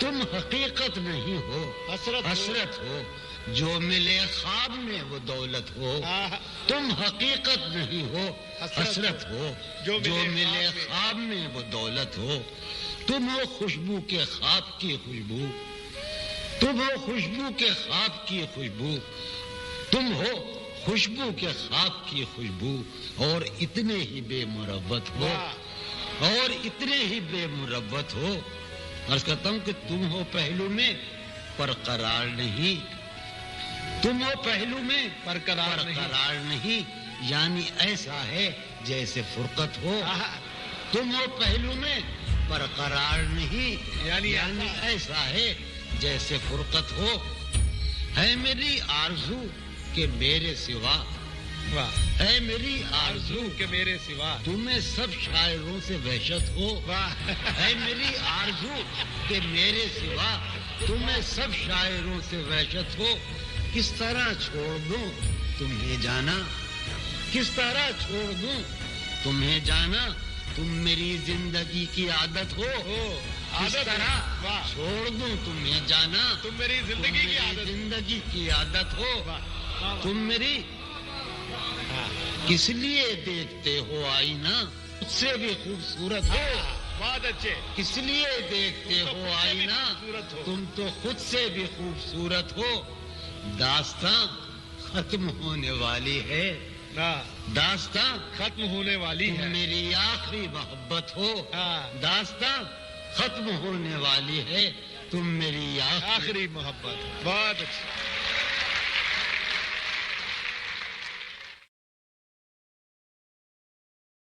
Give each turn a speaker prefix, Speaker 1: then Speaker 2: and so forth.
Speaker 1: تم حقیقت نہیں ہو، حسرت ہو، جو ملے خواب میں وہ دولت ہو. تم حقیقت نہیں ہو، حسرت ہو، جو ملے خواب میں وہ دولت ہو. تم ہو خوشبو کے خواب کی خوشبو، تم ہو خوشبو کے خواب کی خوشبو، تم ہو خوشبو کے خواب کی خوشبو، اور اتنے ہی بے مروت ہو، اور اتنے ہی بے مروت ہو. عرض کرتا ہوں کہ تم ہو پہلو میں پر قرار نہیں، تم ہو پہلو میں پر قرار نہیں، یعنی ایسا ہے جیسے فرقت ہو. تم ہو پہلو میں پر قرار نہیں، یعنی ایسا ہے جیسے فرقت ہو. ہے میری آرزو کہ میرے سوا، ہے میری آرزو کہ میرے سوا تمہیں سب شاعروں سے وحشت ہو. ہے میری آرزو کہ میرے سوا تمہیں سب شاعروں سے وحشت ہو. کس طرح چھوڑ دوں تمہیں جانا، کس طرح چھوڑ دوں تمہیں جانا، تم میری زندگی کی عادت ہو. کس طرح چھوڑ دوں تمہیں جانا، تم میری زندگی کی عادت ہو. تم میری کس لیے دیکھتے ہو آئینہ، مجھ سے بھی خوبصورت ہو. بہت اچھے. کس لیے دیکھتے ہو آئینہ، تم تو خود سے بھی خوبصورت ہو. داستاں ختم ہونے والی ہے، داستاں ختم ہونے والی ہے، میری آخری محبت ہو. داستاں ختم ہونے والی ہے، تم میری آخری محبت. بہت اچھا.